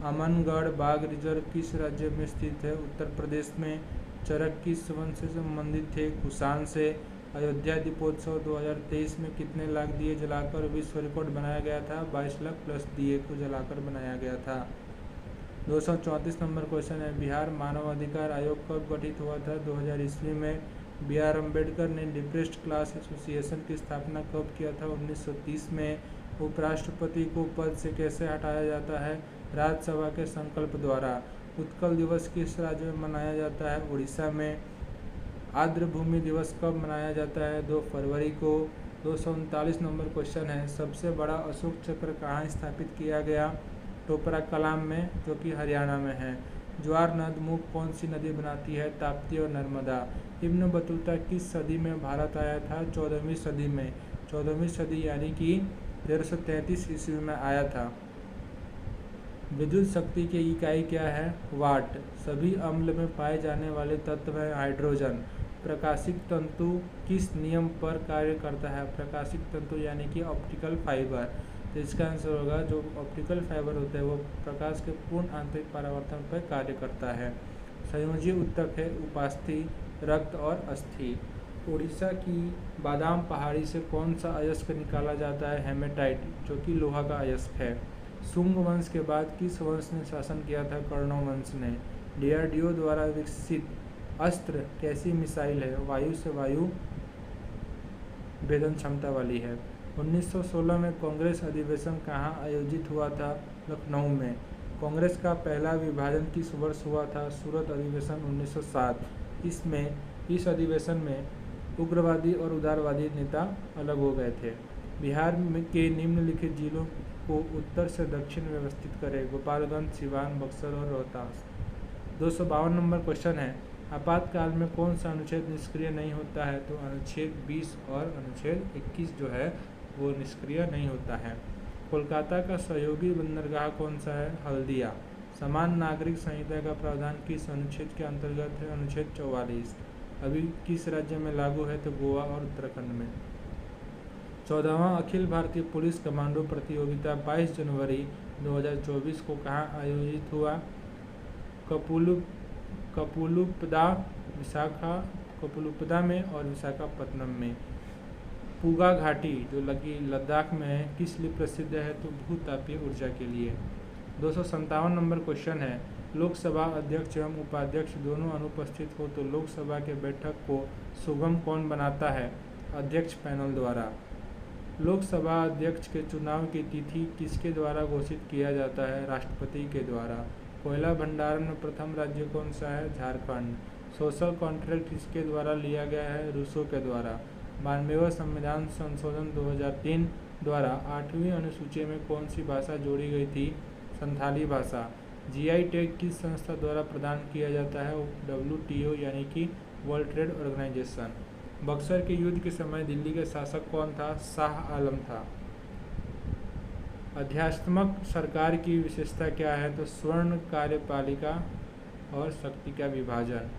अमनगढ़ बाघ रिजर्व किस राज्य में स्थित है? उत्तर प्रदेश में। चरक किस वन से संबंधित थे? कुषाण से। अयोध्या दीपोत्सव 2023 में कितने लाख दिए जलाकर विश्व रिकॉर्ड बनाया गया था? 22 लाख प्लस दिए को जलाकर बनाया गया था। 234 नंबर क्वेश्चन है, बिहार मानव अधिकार आयोग कब गठित हुआ था? 2000 ईस्वी में। बी आर अम्बेडकर ने डिप्रेस्ड क्लास एसोसिएशन की स्थापना कब किया था? 1930 में। उपराष्ट्रपति को पद से कैसे हटाया जाता है? राज्यसभा के संकल्प द्वारा। उत्कल दिवस किस राज्य में मनाया जाता है? उड़ीसा में। आर्द्र भूमि दिवस कब मनाया जाता है? 2 फरवरी को। 239 नंबर क्वेश्चन है, सबसे बड़ा अशोक चक्र कहाँ स्थापित किया गया? टोपरा कलाम में, जो कि हरियाणा में है। ज्वार नद मुख कौन सी नदी बनाती है? ताप्ती और नर्मदा। इब्न बतूता किस सदी में भारत आया था? 14वीं सदी में। 14वीं सदी यानी कि 1333 ईस्वी में आया था। विद्युत शक्ति की इकाई क्या है? वाट। सभी अम्ल में पाए जाने वाले तत्व है हाइड्रोजन। प्रकाशिक तंतु किस नियम पर कार्य करता है? प्रकाशिक तंतु यानी कि ऑप्टिकल फाइबर। तो इसका आंसर होगा, जो ऑप्टिकल फाइबर होता है वो प्रकाश के पूर्ण आंतरिक परावर्तन पर कार्य करता है। संयोजी उत्तक है उपास्थि, रक्त और अस्थि। उड़ीसा की बादाम पहाड़ी से कौन सा अयस्क निकाला जाता है? हेमेटाइट, जो कि लोहा का अयस्क है। शुंग वंश के बाद किस वंश ने शासन किया था? कर्ण वंश ने। डीआरडीओ द्वारा विकसित अस्त्र कैसी मिसाइल है? वायु से वायु भेदन क्षमता वाली है। 1916 में कांग्रेस अधिवेशन कहाँ आयोजित हुआ था? लखनऊ में। कांग्रेस का पहला विभाजन किस वर्ष हुआ था? सूरत अधिवेशन 1907। इस अधिवेशन में उग्रवादी और उदारवादी नेता अलग हो गए थे। बिहार के निम्नलिखित जिलों को उत्तर से दक्षिण व्यवस्थित करें? गोपालगंज, सिवान, बक्सर और रोहतास। 252 नंबर क्वेश्चन है, आपातकाल में कौन सा अनुच्छेद निष्क्रिय नहीं होता है? तो अनुच्छेद 20 और अनुच्छेद 21 जो है वो निष्क्रिय नहीं होता है। कोलकाता का सहयोगी बंदरगाह कौन सा है? हल्दिया। समान नागरिक संहिता का प्रावधान किस अनुच्छेद के अंतर्गत है? अनुच्छेद 44। अभी किस राज्य में लागू है? तो गोवा और उत्तराखंड में। 14वां अखिल भारतीय पुलिस कमांडो प्रतियोगिता 22 जनवरी 2024 को कहाँ आयोजित हुआ? कपुलुपदा में और विशाखापत्तनम में। पूगा घाटी जो लगी लद्दाख में है, किस लिए प्रसिद्ध है? तो भूतापीय ऊर्जा के लिए। 257 नंबर क्वेश्चन है, लोकसभा अध्यक्ष एवं उपाध्यक्ष दोनों अनुपस्थित हो तो लोकसभा के बैठक को सुगम कौन बनाता है? अध्यक्ष पैनल द्वारा। लोकसभा अध्यक्ष के चुनाव की तिथि किसके द्वारा घोषित किया जाता है? राष्ट्रपति के द्वारा। कोयला भंडारण में प्रथम राज्य कौन सा है? झारखंड। सोशल कॉन्ट्रैक्ट किसके द्वारा लिया गया है? रूसो के द्वारा। 92वां संविधान संशोधन 2003 द्वारा 8वीं अनुसूची में कौन सी भाषा जोड़ी गई थी? संथाली भाषा। जीआई टैग किस संस्था द्वारा प्रदान किया जाता है? WTO यानी कि वर्ल्ड ट्रेड ऑर्गेनाइजेशन। बक्सर के युद्ध के समय दिल्ली के शासक कौन था? शाह आलम था। अध्यात्मक सरकार की विशेषता क्या है? तो स्वर्ण कार्यपालिका और शक्ति का विभाजन।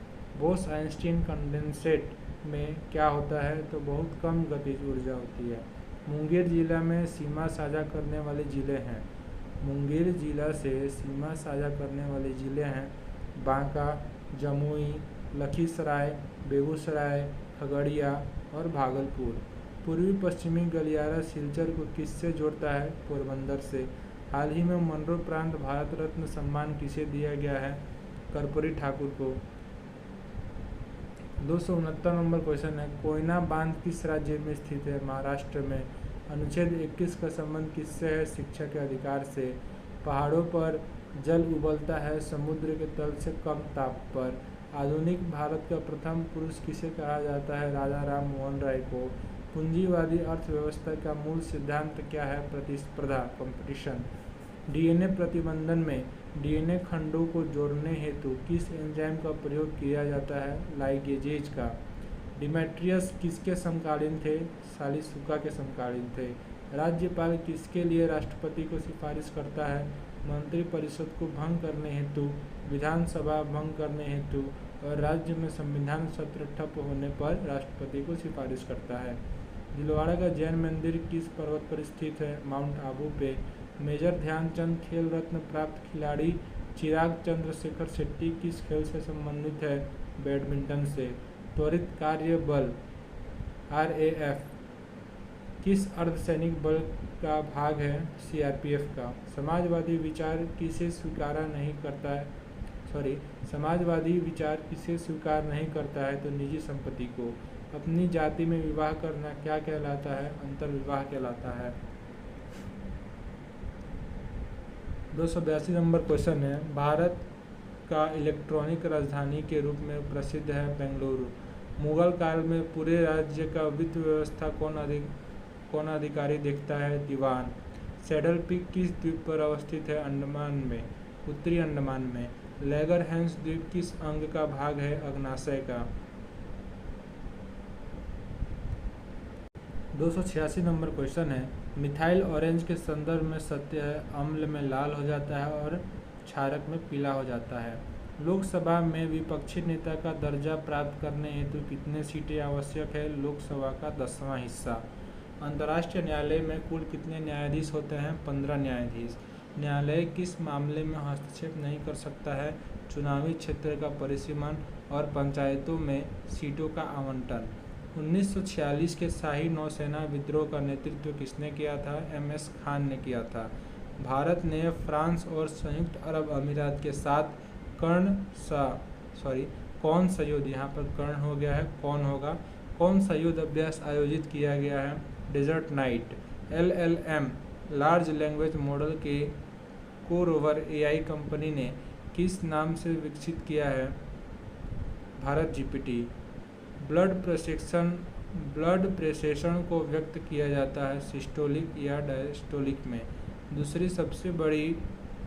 बोस आइंस्टीन कंडेंसेट में क्या होता है? तो बहुत कम गतिज ऊर्जा होती है। मुंगेर जिला में सीमा साझा करने वाले जिले हैं। मुंगेर जिला से सीमा साझा करने वाले जिले हैं बांका, जमुई, लखीसराय, बेगूसराय, खगड़िया और भागलपुर। पूर्वी पश्चिमी गलियारा सिलचर को किससे जोड़ता है? पोरबंदर से। हाल ही में मरणोपरांत भारत रत्न सम्मान किसे दिया गया है? कर्पूरी ठाकुर को। 269 नंबर क्वेश्चन है, कोयना बांध किस राज्य में स्थित है? महाराष्ट्र में। अनुच्छेद 21 का संबंध किससे है? शिक्षा के अधिकार से। पहाड़ों पर जल उबलता है समुद्र के तल से कम ताप पर। आधुनिक भारत का प्रथम पुरुष किसे कहा जाता है? राजा राम मोहन राय को। पूंजीवादी अर्थव्यवस्था का मूल सिद्धांत क्या है? प्रतिस्पर्धा, कंपटीशन। डीएनए प्रतिबंधन में डीएनए खंडों को जोड़ने हेतु किस एंजाइम का प्रयोग किया जाता है? लाइगेजेज का। डिमेट्रियस किसके समकालीन थे? सालिसुका के समकालीन थे। राज्यपाल किसके लिए राष्ट्रपति को सिफारिश करता है? मंत्रिपरिषद को भंग करने हेतु, विधानसभा भंग करने हेतु और राज्य में संविधान सत्र ठप होने पर राष्ट्रपति को सिफारिश करता है। दिलवाड़ा का जैन मंदिर किस पर्वत पर स्थित है? माउंट आबू पे। मेजर ध्यानचंद खेल रत्न प्राप्त खिलाड़ी चिराग चंद्रशेखर शेट्टी किस खेल से संबंधित है? बैडमिंटन से। त्वरित कार्य बल RAF किस अर्धसैनिक बल का भाग है? CRPF का। समाजवादी विचार किसे स्वीकार नहीं करता है? समाजवादी विचार किसे स्वीकार नहीं करता है? तो निजी संपत्ति को। अपनी जाति में विवाह करना क्या कहलाता है? अंतर्विवाह कहलाता है। 282 नंबर क्वेश्चन है, भारत का इलेक्ट्रॉनिक राजधानी के रूप में प्रसिद्ध है बेंगलुरु। मुगल काल में पूरे राज्य का वित्त व्यवस्था कौन अधिकारी देखता है? दीवान। सैडल पीक किस द्वीप पर अवस्थित है? अंडमान में, उत्तरी अंडमान में। लैगरहैंस द्वीप किस अंग का भाग है? अग्नाशय का। 286 नंबर क्वेश्चन है, मिथाइल ऑरेंज के संदर्भ में सत्य है, अम्ल में लाल हो जाता है और क्षारक में पीला हो जाता है। लोकसभा में विपक्षी नेता का दर्जा प्राप्त करने हेतु कितने सीटें आवश्यक है? लोकसभा का 10वां हिस्सा। अंतर्राष्ट्रीय न्यायालय में कुल कितने न्यायाधीश होते हैं? 15 न्यायाधीश। न्यायालय किस मामले में हस्तक्षेप नहीं कर सकता है? चुनावी क्षेत्र का परिसीमन और पंचायतों में सीटों का आवंटन। 1946 के शाही नौसेना विद्रोह का नेतृत्व किसने किया था? MS खान ने किया था। भारत ने फ्रांस और संयुक्त अरब अमीरात के साथ कौन सा युद्ध, यहाँ पर कर्ण हो गया है, कौन होगा, कौन सा युद्ध अभ्यास आयोजित किया गया है? Desert night. LLM large language model के कोर ओवर AI कंपनी ने किस नाम से विकसित किया है? भारत GPT। ब्लड प्रेशर को व्यक्त किया जाता है सिस्टोलिक या डायस्टोलिक में। दूसरी सबसे बड़ी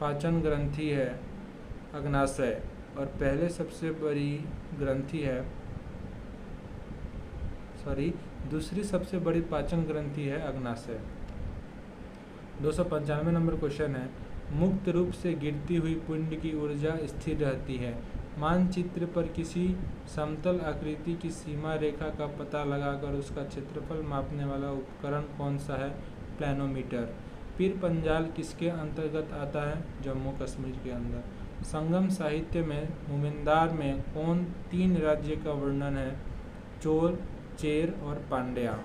पाचन ग्रंथि है अग्नाशय और पहले सबसे बड़ी ग्रंथि है दूसरी सबसे बड़ी पाचन ग्रंथि है अग्नाशय। 295 नंबर क्वेश्चन है, मुक्त रूप से गिरती हुई पिंड की ऊर्जा स्थिर रहती है। मानचित्र पर किसी समतल आकृति की सीमा रेखा का पता लगाकर उसका क्षेत्रफल मापने वाला उपकरण कौन सा है? प्लैनोमीटर। पीर पंजाल किसके अंतर्गत आता है? जम्मू कश्मीर के अंदर। संगम साहित्य में मोमिनदार में कौन 3 राज्य का वर्णन है? चोल, चेर और पांड्या।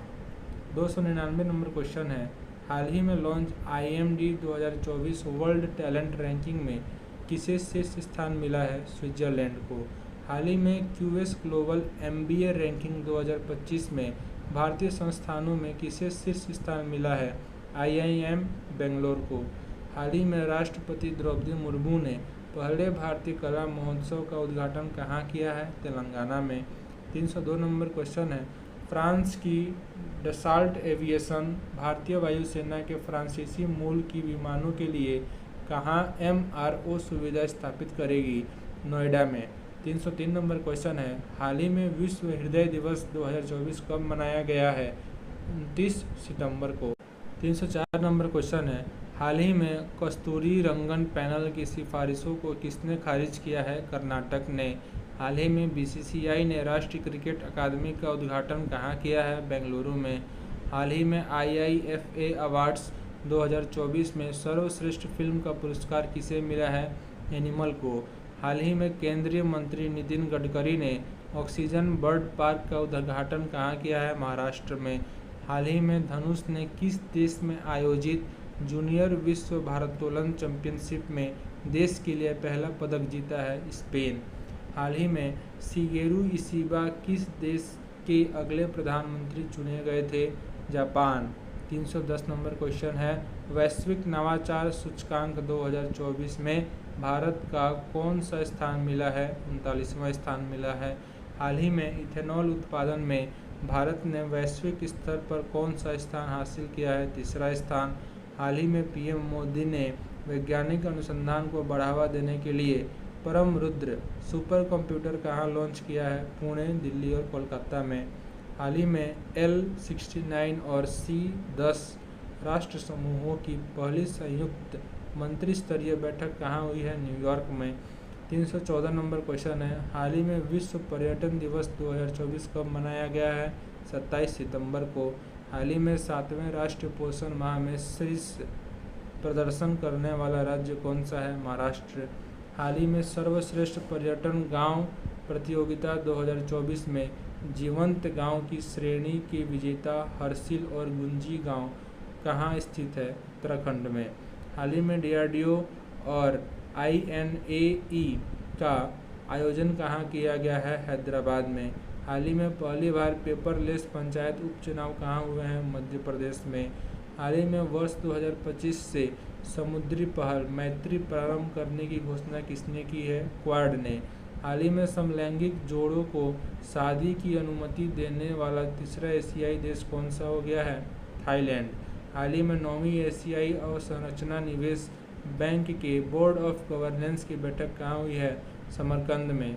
299 नंबर क्वेश्चन है, हाल ही में launch IMD 2024 world talent ranking में किसे शीर्ष स्थान मिला है? स्विट्जरलैंड को। हाल ही में QS ग्लोबल MBA रैंकिंग 2025 में भारतीय संस्थानों में किसे शीर्ष स्थान मिला है? IIM बेंगलोर को। हाल ही में राष्ट्रपति द्रौपदी मुर्मू ने पहले भारतीय कला महोत्सव का उद्घाटन कहाँ किया है? तेलंगाना में। 302 नंबर क्वेश्चन है, फ्रांस की डसाल्ट एविएशन भारतीय वायुसेना के फ्रांसीसी मूल की विमानों के लिए कहाँ MRO सुविधा स्थापित करेगी? नोएडा में। 303 नंबर क्वेश्चन है, हाल ही में विश्व हृदय दिवस 2024 कब मनाया गया है? 29 सितंबर को। 304 नंबर क्वेश्चन है, हाल ही में कस्तूरी रंगन पैनल की सिफारिशों को किसने खारिज किया है? कर्नाटक ने। हाल ही में BCCI ने राष्ट्रीय क्रिकेट अकादमी का उद्घाटन कहाँ किया है? बेंगलुरु में। हाल ही में IIFA अवार्ड्स 2024 में सर्वश्रेष्ठ फिल्म का पुरस्कार किसे मिला है? एनिमल को। हाल ही में केंद्रीय मंत्री नितिन गडकरी ने ऑक्सीजन बर्ड पार्क का उद्घाटन कहाँ किया है? महाराष्ट्र में। हाल ही में धनुष ने किस देश में आयोजित जूनियर विश्व भारोत्तोलन चैंपियनशिप में देश के लिए पहला पदक जीता है? स्पेन। हाल ही में शिगेरू इशिबा किस देश के अगले प्रधानमंत्री चुने गए थे? जापान। 310 नंबर क्वेश्चन है, वैश्विक नवाचार सूचकांक 2024 में भारत का कौन सा स्थान मिला है? 39वां स्थान मिला है। हाल ही में इथेनॉल उत्पादन में भारत ने वैश्विक स्तर पर कौन सा स्थान हासिल किया है? 3रा स्थान। हाल ही में PM मोदी ने वैज्ञानिक अनुसंधान को बढ़ावा देने के लिए परम रुद्र सुपर कंप्यूटर कहाँ लॉन्च किया है? पुणे, दिल्ली और कोलकाता में। हाल ही में L69 और C10 राष्ट्र समूहों की पहली संयुक्त मंत्री स्तरीय बैठक कहाँ हुई है? न्यूयॉर्क में। 314 नंबर क्वेश्चन है, हाल ही में विश्व पर्यटन दिवस 2024 कब मनाया गया है? 27 सितंबर को। हाल ही में 7वें राष्ट्रीय पोषण माह में शीर्ष प्रदर्शन करने वाला राज्य कौन सा है? महाराष्ट्र। हाल ही में सर्वश्रेष्ठ पर्यटन गांव प्रतियोगिता 2024 में जीवंत गांव की श्रेणी के विजेता हर्षिल और गुंजी गांव कहाँ स्थित है? उत्तराखंड में। हाल ही में DRDO और INAE का आयोजन कहाँ किया गया है? हैदराबाद में। हाल ही में पहली बार पेपरलेस पंचायत उपचुनाव कहाँ हुए हैं? मध्य प्रदेश में। हाल ही में वर्ष 2025 से समुद्री पहल मैत्री प्रारंभ करने की घोषणा किसने की है? क्वाड ने। हाल ही में समलैंगिक जोड़ों को शादी की अनुमति देने वाला तीसरा एशियाई देश कौन सा हो गया है? थाईलैंड। हाल ही में 9वीं एशियाई अवसंरचना निवेश बैंक के बोर्ड ऑफ गवर्नेंस की बैठक कहाँ हुई है? समरकंद में।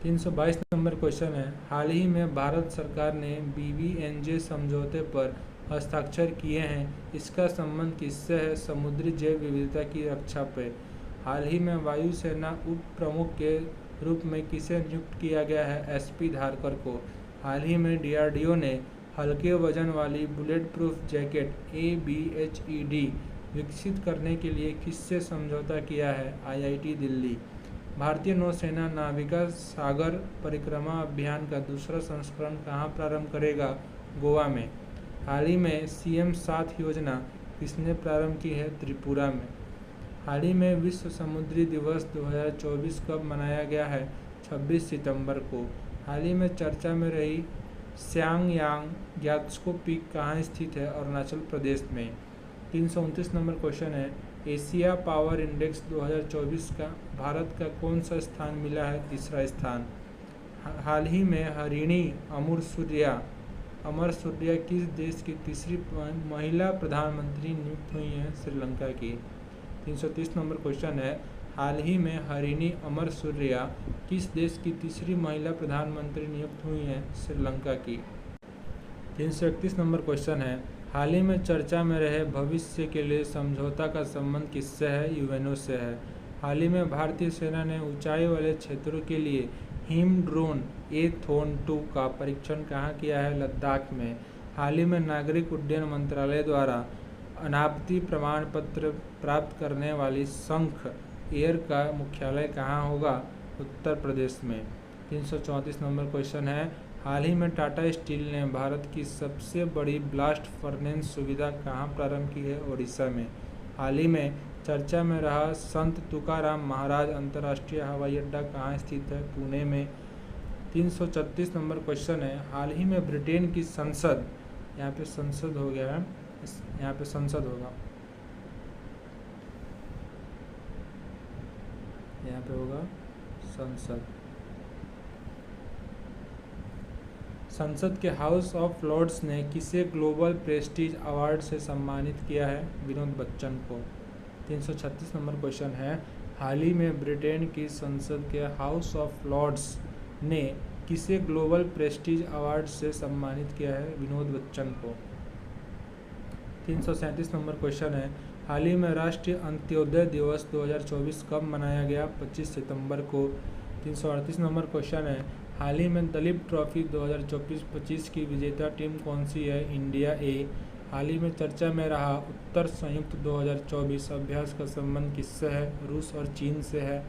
322 नंबर क्वेश्चन है, हाल ही में भारत सरकार ने BBNJ समझौते पर हस्ताक्षर किए हैं, इसका संबंध किससे है? समुद्री जैव विविधता की रक्षा पे। हाल ही में वायुसेना उप प्रमुख के रूप में किसे नियुक्त किया गया है? SP धारकर को। हाल ही में DRDO ने हल्के वजन वाली बुलेट प्रूफ जैकेट ABHED विकसित करने के लिए किससे समझौता किया है? IIT दिल्ली। भारतीय नौसेना नाविका सागर परिक्रमा अभियान का दूसरा संस्करण कहाँ प्रारंभ करेगा? गोवा में। हाल ही में CM 7 योजना किसने प्रारंभ की है? त्रिपुरा में। हाल ही में विश्व समुद्री दिवस 2024 कब मनाया गया है? 26 सितंबर को। हाल ही में चर्चा में रही स्यांगयांग ग्यात्सको पीक कहाँ स्थित है? अरुणाचल प्रदेश में। 329 नंबर क्वेश्चन है, एशिया पावर इंडेक्स 2024 का भारत का कौन सा स्थान मिला है? तीसरा स्थान। हाल ही में हरिणी अमर सूर्या किस देश की तीसरी महिला प्रधानमंत्री नियुक्त हुई हैं? श्रीलंका की। 330 नंबर क्वेश्चन है, हाल ही में हरिणी अमर सूर्या किस देश की तीसरी महिला प्रधानमंत्री नियुक्त हुई हैं? श्रीलंका की। 331 नंबर क्वेश्चन है, हाल ही में चर्चा में रहे भविष्य के लिए समझौता का संबंध किससे है? UNO से है। हाल ही में भारतीय सेना ने ऊंचाई वाले क्षेत्रों के लिए हिम ड्रोन एथोन 2 का परीक्षण कहाँ किया है? लद्दाख में। हाल ही में नागरिक उड्डयन मंत्रालय द्वारा अनापत्ति प्रमाण पत्र प्राप्त करने वाली शंख एयर का मुख्यालय कहाँ होगा? उत्तर प्रदेश में। 334 नंबर क्वेश्चन है, हाल ही में टाटा स्टील ने भारत की सबसे बड़ी ब्लास्ट फर्नेस सुविधा कहाँ प्रारंभ की है? ओडिशा में। हाल ही में चर्चा में रहा संत तुकाराम महाराज अंतर्राष्ट्रीय हवाई अड्डा कहाँ स्थित है? पुणे में। 336 नंबर क्वेश्चन है, हाल ही में ब्रिटेन की संसद, यहाँ पे संसद हो गया है, यहाँ पे संसद होगा, यहाँ पे होगा संसद। संसद के हाउस ऑफ लॉर्ड्स ने किसे ग्लोबल प्रेस्टीज अवार्ड से सम्मानित किया है? विनोद बच्चन को। 336 नंबर क्वेश्चन है, हाल ही में ब्रिटेन की संसद के हाउस ऑफ लॉर्ड्स ने किसे ग्लोबल प्रेस्टीज अवार्ड से सम्मानित किया है? विनोद बच्चन को। 337 नंबर क्वेश्चन है, हाल ही में राष्ट्रीय अंत्योदय दिवस 2024 कब मनाया गया? 25 सितंबर को। 338 नंबर क्वेश्चन है, हाल ही में दलीप ट्रॉफी 2024-25 की विजेता टीम कौन सी है? इंडिया ए। हाल ही में चर्चा में रहा उत्तर संयुक्त 2024 अभ्यास का संबंध किससे है? रूस और चीन से है।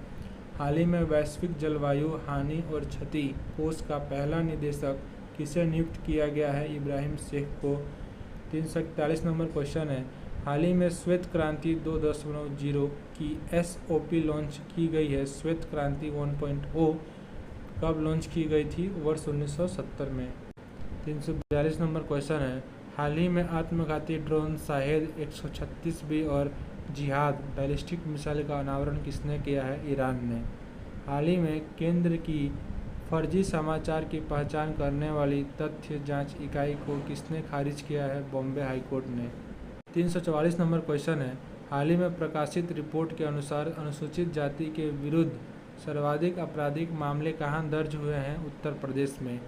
हाल ही में वैश्विक जलवायु हानि और क्षति कोष का पहला निदेशक किसे नियुक्त किया गया है? इब्राहिम शेख को। 341 नंबर क्वेश्चन है, हाल ही में श्वेत क्रांति 2.0 की SOP लॉन्च की गई है। श्वेत क्रांति 1.0 कब लॉन्च की गई थी? वर्ष 1970 में। 342 नंबर क्वेश्चन है, हाल ही में आत्मघाती ड्रोन शाहेद 136B और जिहाद बैलिस्टिक मिसाइल का अनावरण किसने किया है? ईरान ने। हाल ही में केंद्र की फर्जी समाचार की पहचान करने वाली तथ्य जांच इकाई को किसने खारिज किया है? बॉम्बे हाईकोर्ट ने। 344 नंबर क्वेश्चन है, हाल ही में प्रकाशित रिपोर्ट के अनुसार अनुसूचित जाति के विरुद्ध सर्वाधिक आपराधिक मामले कहाँ दर्ज हुए हैं? उत्तर प्रदेश में।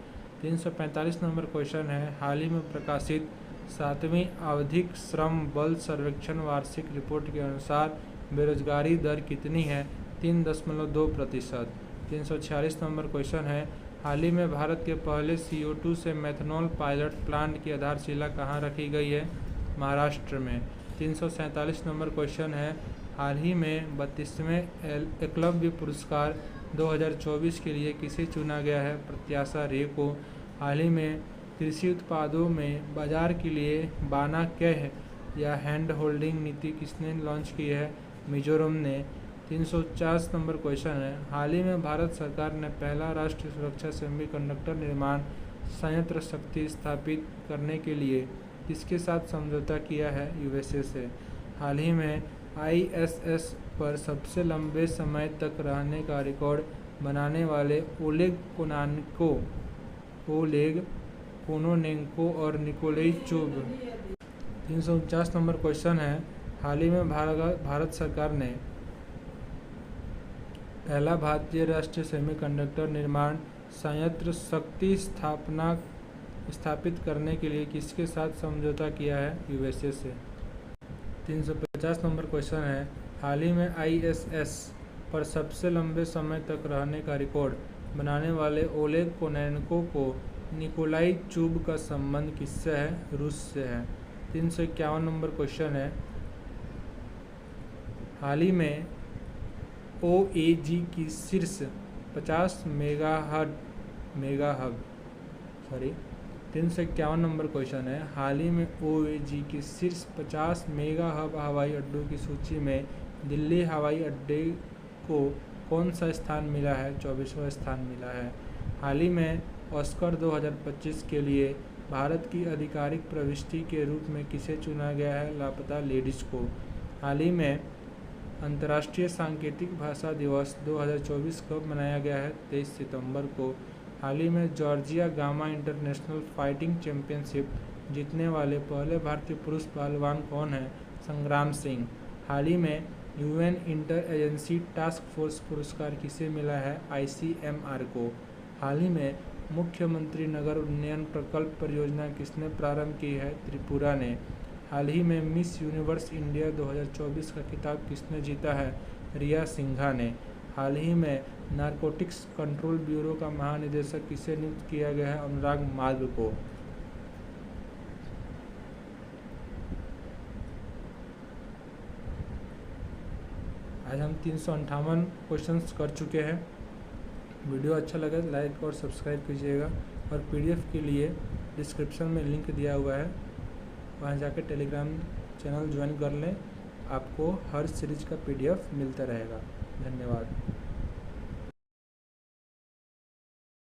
345 नंबर क्वेश्चन है, हाल ही में प्रकाशित 7वीं आवधिक श्रम बल सर्वेक्षण वार्षिक रिपोर्ट के अनुसार बेरोजगारी दर कितनी है? 3.2%। 346 नंबर क्वेश्चन है, हाल ही में भारत के पहले CO2 से मेथनॉल पायलट प्लांट की आधारशिला कहाँ रखी गई है? महाराष्ट्र में। 347 नंबर क्वेश्चन है, हाल ही में 32वें एकलव्य पुरस्कार 2024 के लिए किसे चुना गया है? प्रत्याशा रे को। हाल ही में कृषि उत्पादों में बाजार के लिए बाना कह या हैंड होल्डिंग नीति किसने लॉन्च की है? मिजोरम ने। 350 नंबर क्वेश्चन है, हाल ही में भारत सरकार ने पहला राष्ट्रीय सुरक्षा सेमीकंडक्टर निर्माण संयंत्र शक्ति स्थापित करने के लिए किसके साथ समझौता किया है? यूएसए से। हाल ही में ISS पर सबसे लंबे समय तक रहने का रिकॉर्ड बनाने वाले ओलेग कोनोनेंको और निकोलाई चुब। 349 नंबर क्वेश्चन है, हाल ही में भारत सरकार ने पहला भारतीय राष्ट्रीय सेमीकंडक्टर निर्माण संयंत्र शक्ति स्थापित करने के लिए किसके साथ समझौता किया है? यूएसए से। 350 नंबर क्वेश्चन है, हाल ही में ISS पर सबसे लंबे समय तक रहने का रिकॉर्ड बनाने वाले ओलेग कोनोनेंको को निकोलाई चुब का संबंध किससे है? रूस से है। 351 नंबर क्वेश्चन है, हाल ही में OAG की शीर्ष 50 मेगाहर्ट्ज 351 नंबर क्वेश्चन है, हाल ही में OAG की शीर्ष 50 मेगाहब हवाई अड्डों की सूची में दिल्ली हवाई अड्डे को कौन सा स्थान मिला है? 24वां स्थान मिला है। हाल ही में ऑस्कर 2025 के लिए भारत की आधिकारिक प्रविष्टि के रूप में किसे चुना गया है? लापता लेडीज़ को। हाल ही में अंतर्राष्ट्रीय सांकेतिक भाषा दिवस 2024 कब मनाया गया है? 23 सितंबर को। हाल ही में Georgia gamma international fighting championship जीतने वाले पहले भारतीय पुरुष पहलवान कौन हैं? संग्राम सिंह। हाल ही में UN inter agency task force पुरस्कार किसे मिला है? ICMR को। हाल ही में मुख्यमंत्री नगर उन्नयन प्रकल्प परियोजना किसने प्रारंभ की है? त्रिपुरा ने। हाल ही में मिस यूनिवर्स इंडिया 2024 का खिताब किसने जीता है? रिया सिंघा ने। हाल ही में नारकोटिक्स कंट्रोल ब्यूरो का महानिदेशक किसे नियुक्त किया गया है? अनुराग मार्ग को। आज हम 358 क्वेश्चंस कर चुके हैं। वीडियो अच्छा लगे लाइक और सब्सक्राइब कीजिएगा और PDF के लिए डिस्क्रिप्शन में लिंक दिया हुआ है, वहाँ जाकर टेलीग्राम चैनल ज्वाइन कर लें, आपको हर सीरीज का PDF मिलता रहेगा। धन्यवाद।